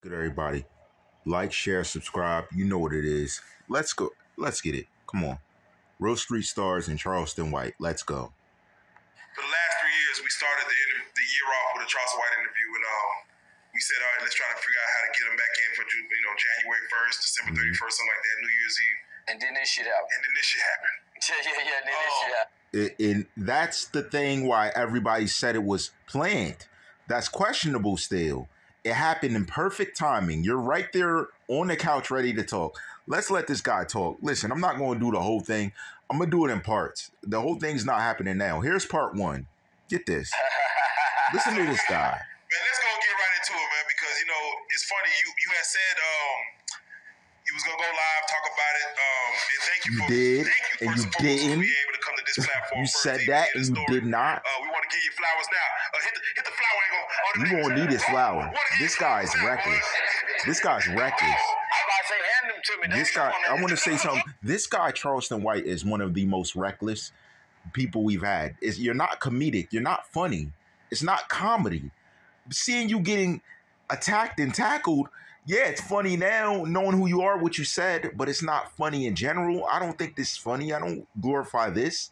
Good, everybody. Like, share, subscribe. You know what it is. Let's go. Let's get it. Come on. Real Street Stars and Charleston White. Let's go. For the last 3 years, we started the year off with a Charleston White interview, and we said, all right, let's try to figure out how to get him back in for January 1st, December 31st, something like that, New Year's Eve. And then this shit happened. Yeah. Then this shit happened. And that's the thing why everybody said it was planned. That's questionable still. It happened in perfect timing. You're right there on the couch ready to talk. Let's let this guy talk. Listen, I'm not going to do the whole thing. I'm going to do it in parts. The whole thing's not happening now. Here's part one. Get this. Listen to this guy. Man, let's go get right into it, man, because, it's funny. You had said you was going to go live, talk about it. And thank you for be able to come to this platform. You said that and you did not. We want to give you flowers now. Hit the flower angle. You gonna need his flower. This guy's reckless. This guy's reckless. I'm about to say, hand them to me. This guy, I want to say something. This guy, Charleston White, is one of the most reckless people we've had. You're not comedic. You're not funny. It's not comedy. Seeing you getting attacked and tackled, yeah, it's funny now, knowing who you are, what you said, but it's not funny in general. I don't think this is funny. I don't glorify this.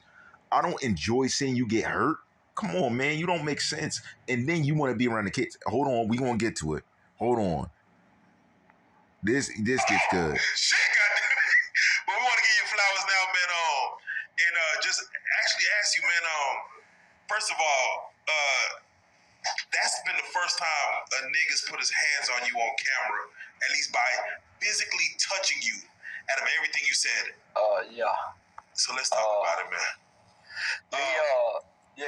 I don't enjoy seeing you get hurt. Come on, man. You don't make sense. And then you want to be around the kids. Hold on. We're going to get to it. Hold on. This gets good. Shit, goddamn it. But we want to give you flowers now, man. And just actually ask you, man, first of all, that's been the first time a nigga's put his hands on you on camera, at least by physically touching you out of everything you said. Yeah. So let's talk about it, man. Yeah. Yeah,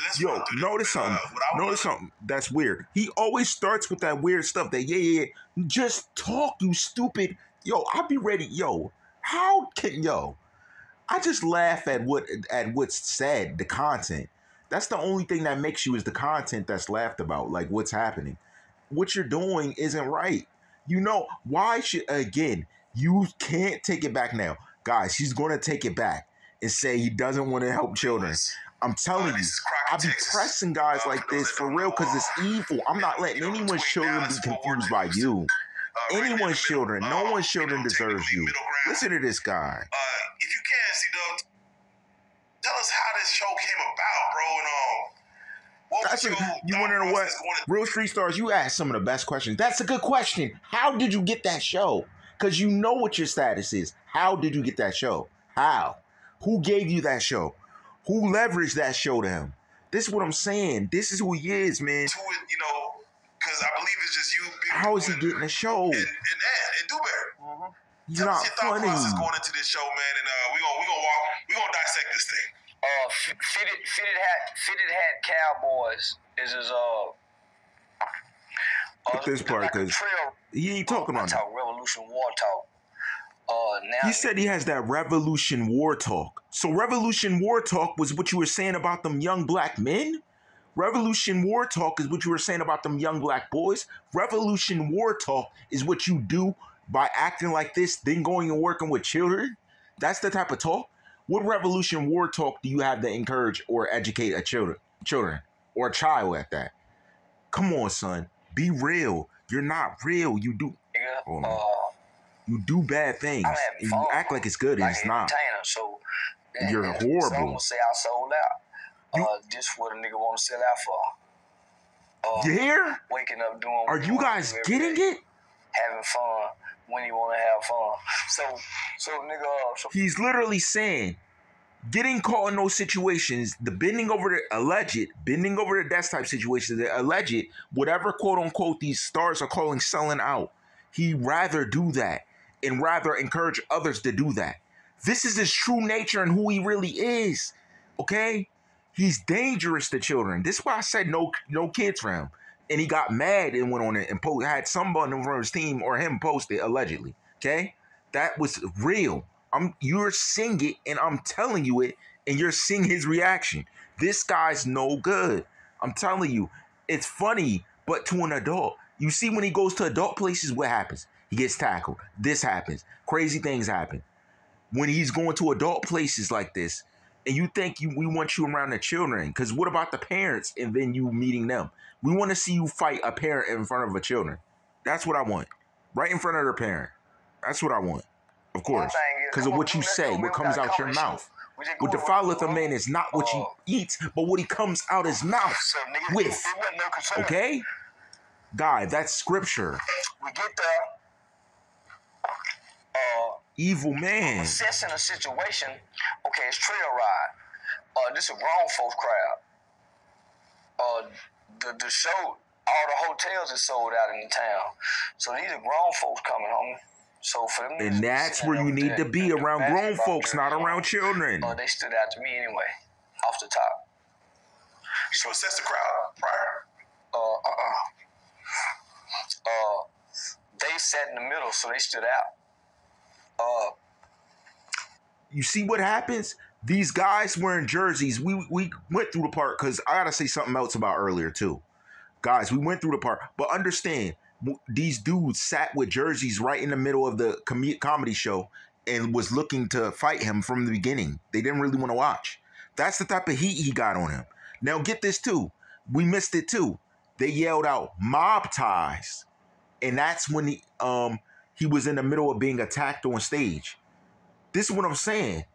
let's Yo, notice something. Notice something that's weird. He always starts with that weird stuff that, yeah. Just talk, you stupid. Yo, I'll be ready. Yo, I just laugh at what's said, the content. That's the only thing that makes you is the content that's laughed about, like what's happening. What you're doing isn't right. Again, you can't take it back now. Guys, he's going to take it back and say he doesn't want to help children. I'm telling you, I be pressing guys like this for real because it's evil. I'm not letting anyone's children be confused by you. Anyone's children, no one's children deserves you. Listen to this guy. If you can, C-Dub, tell us how this show came about, bro, and you want to know what? Real Street Stars, you asked some of the best questions. That's a good question. How did you get that show? Because you know what your status is. How did you get that show? How? Who gave you that show? Who leveraged that show to him? This is what I'm saying. This is who he is, man. To it, because I believe it's just you. How is he getting a show? And Dewberry. He's Tell not us your thought funny. process going into this show, man, and we gonna dissect this thing. Fitted hat Cowboys is his Get this part because he ain't talking about that. Revolution War talk. He said he has that Revolution War talk. So Revolution War talk was what you were saying about them young black men? Revolution War talk is what you were saying about them young black boys? Revolution War talk is what you do by acting like this, then going and working with children? That's the type of talk? What Revolution War talk do you have to encourage or educate a children or a child at that? Come on, son. Be real. You're not real. You do. Hold on. You do bad things. And you act like it's good and it's not. You're horrible. So I'm gonna say I sold out. Just what a nigga want to sell out for. You hear? Waking up doing. Are you guys getting it? Having fun when you want to have fun. So nigga. He's literally saying, getting caught in those situations, the bending over the desk type situations, the alleged, whatever quote unquote these stars are calling selling out. He'd rather do that and rather encourage others to do that. This is his true nature and who he really is. Okay? He's dangerous to children. This is why I said no kids for him. And he got mad and went on it and had someone from his team or him post it allegedly. Okay? That was real. You're seeing it and I'm telling you it and you're seeing his reaction. This guy's no good. I'm telling you. It's funny, but to an adult. You see when he goes to adult places, what happens? He gets tackled. This happens. Crazy things happen. When he's going to adult places like this, And you think we want you around the children. Because what about the parents and then you meeting them? We want to see you fight a parent in front of a children. That's what I want. Right in front of their parent. That's what I want. Of course. Because of what you say, what comes out your mouth. What defileth a man is not what he eats, but what he comes out his mouth with. Okay? God, that's scripture. We get there. Evil man. Assessing a situation. Okay, it's trail ride. This is a grown folks crowd. The show, all the hotels is sold out in the town. So these are grown folks coming home. So for them, and that's where you need to be, around grown folks, not around children. They stood out to me anyway, off the top. You assess the crowd prior? They sat in the middle, so they stood out. You see what happens? These guys wearing jerseys. We went through the part, because I gotta say something else about earlier too. Guys, we went through the part, but understand, these dudes sat with jerseys right in the middle of the comedy show and was looking to fight him from the beginning. They didn't really want to watch. That's the type of heat he got on him. Now get this too. We missed it too. They yelled out mob ties. And that's when he was in the middle of being attacked on stage. This is what I'm saying.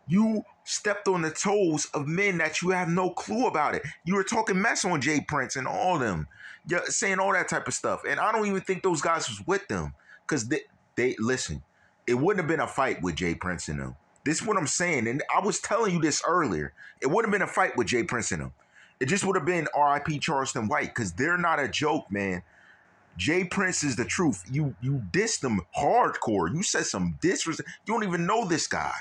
You stepped on the toes of men that you have no clue about it. You were talking mess on Jay Prince and all of them. You're saying all that type of stuff. And I don't even think those guys was with them. Because they listen, it wouldn't have been a fight with Jay Prince and them. This is what I'm saying. And I was telling you this earlier. It wouldn't have been a fight with Jay Prince and them. It just would have been R.I.P. Charleston White. Because they're not a joke, man. Jay Prince is the truth. You dissed them hardcore. You said some disrespect. You don't even know this guy.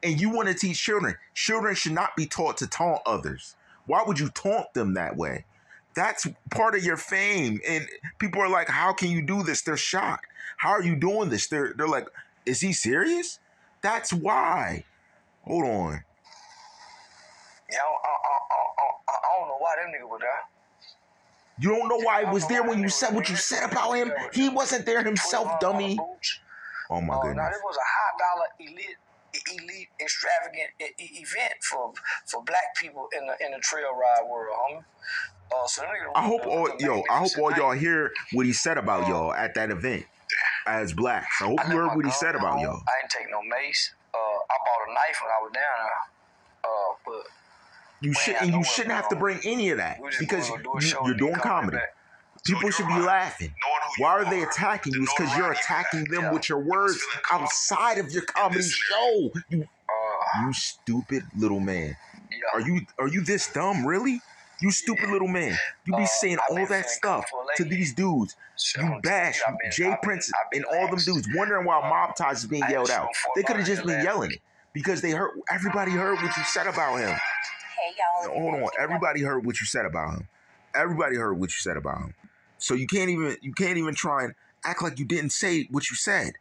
And you want to teach children. Children should not be taught to taunt others. Why would you taunt them that way? That's part of your fame. And people are like, how can you do this? They're shocked. How are you doing this? They're like, is he serious? That's why. Hold on. Yeah, I don't know why them niggas were there. You don't know why he was there when you said what you said about him? He wasn't there himself, dummy. Oh my goodness. Now, this was a high dollar elite extravagant event for black people in the trail ride world, homie. So I hope all y'all hear what he said about y'all at that event as blacks. I hope you heard what he said about y'all. I didn't take no mace. I bought a knife when I was down there. But you shouldn't have to bring any of that because you're doing comedy. People should be laughing. Why are they attacking you? It's because you're attacking them with your words outside of your comedy show. You stupid little man. Are you this dumb, really? You stupid little man. You be saying all that stuff to these dudes. You bash Jay Prince and all them dudes, wondering why mob ties is being yelled out. They could have just been yelling it because everybody heard what you said about him. Hold on. Everybody heard what you said about him. Everybody heard what you said about him. So you can't even try and act like you didn't say what you said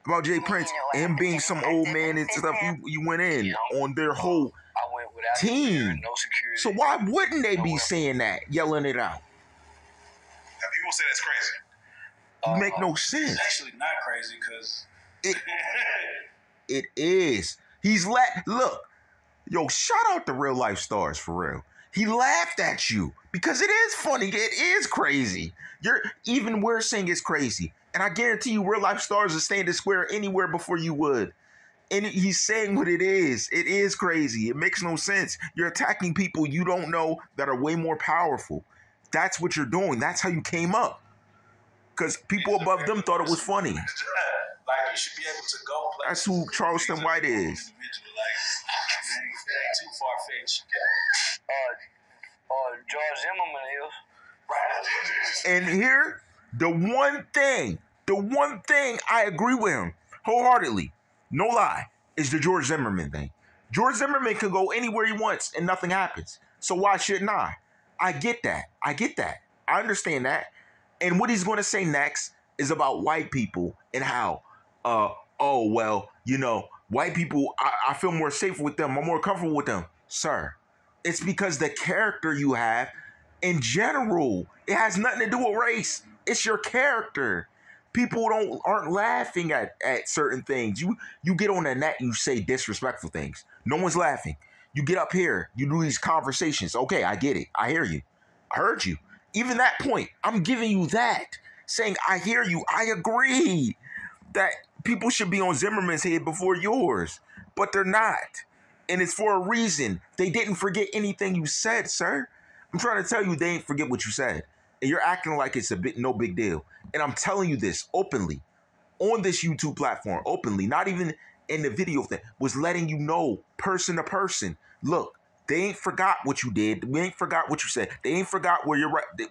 about Jay Prince and him being some old man and stuff. You went in on their whole team. So why wouldn't they be saying that, yelling it out? People say that's crazy. You make no sense. It's actually not crazy because it is. Look, yo, shout out to real life stars for real. He laughed at you because it is funny. It is crazy. We're saying it's crazy. And I guarantee you real life stars are standing square anywhere before you would. And he's saying what it is. It is crazy. It makes no sense. You're attacking people you don't know that are way more powerful. That's what you're doing. That's how you came up. Because people above them thought it was funny. like you should be able to go places. That's who Charleston White is. Like, it ain't too far-fetched. George Zimmerman is. And here, the one thing I agree with him wholeheartely, no lie, is the George Zimmerman thing. George Zimmerman can go anywhere he wants and nothing happens. So why shouldn't I? I get that. I understand that. And what he's going to say next is about white people and how, white people, I feel more safe with them. I'm more comfortable with them. Sir, it's because the character you have in general, it has nothing to do with race. It's your character. People aren't laughing at certain things. You get on the net, you say disrespectful things. No one's laughing. You get up here, you do these conversations. Okay, I get it. I hear you. I heard you. Even that point, I'm giving you that. Saying, I hear you. I agree that people should be on Zimmerman's head before yours. But they're not. And it's for a reason. They didn't forget anything you said, sir. I'm trying to tell you they ain't forget what you said. And you're acting like it's no big deal. And I'm telling you this openly. On this YouTube platform, openly. Not even in the video thing. Was letting you know, person to person. Look, they ain't forgot what you did. We ain't forgot what you said. They ain't forgot where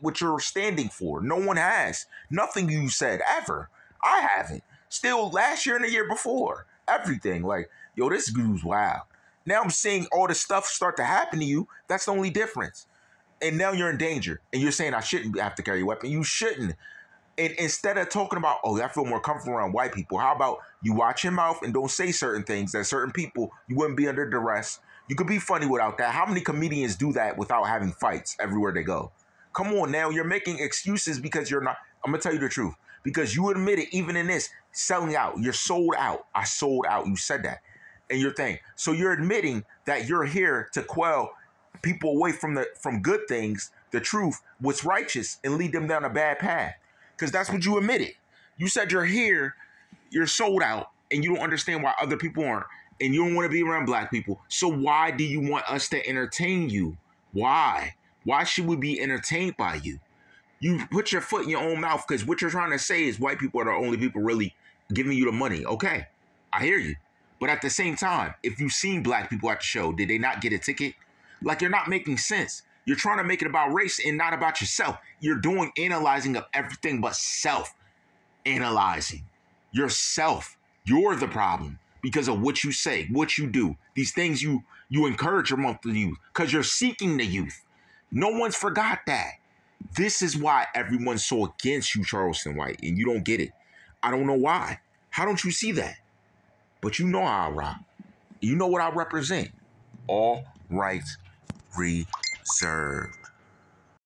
what you're standing for. No one has. Nothing you said ever. I haven't. Still last year and the year before. Everything. Like, yo, this dude's wild. Now I'm seeing all this stuff start to happen to you. That's the only difference. And now you're in danger. And you're saying I shouldn't have to carry a weapon. You shouldn't. And instead of talking about, oh, I feel more comfortable around white people, how about you watch your mouth and don't say certain things that certain people, you wouldn't be under duress. You could be funny without that. How many comedians do that without having fights everywhere they go? Come on now, you're making excuses because you're not. I'm going to tell you the truth. Because you admit it, even in this, selling out. You're sold out. I sold out. You said that in your thing. So you're admitting that you're here to quell people away from good things, the truth, what's righteous, and lead them down a bad path. Because that's what you admitted. You said you're here, you're sold out, and you don't understand why other people aren't. And you don't want to be around black people. So why do you want us to entertain you? Why? Why should we be entertained by you? You put your foot in your own mouth because what you're trying to say is white people are the only people really giving you the money. Okay, I hear you. But at the same time, if you've seen black people at the show, did they not get a ticket? Like, you're not making sense. You're trying to make it about race and not about yourself. You're doing analyzing of everything but self-analyzing. Yourself. You're the problem because of what you say, what you do. These things you encourage among the youth because you're seeking the youth. No one's forgot that. This is why everyone's so against you, Charleston White, and you don't get it. I don't know why. How don't you see that? But you know how I rock. You know what I represent. All rights reserved.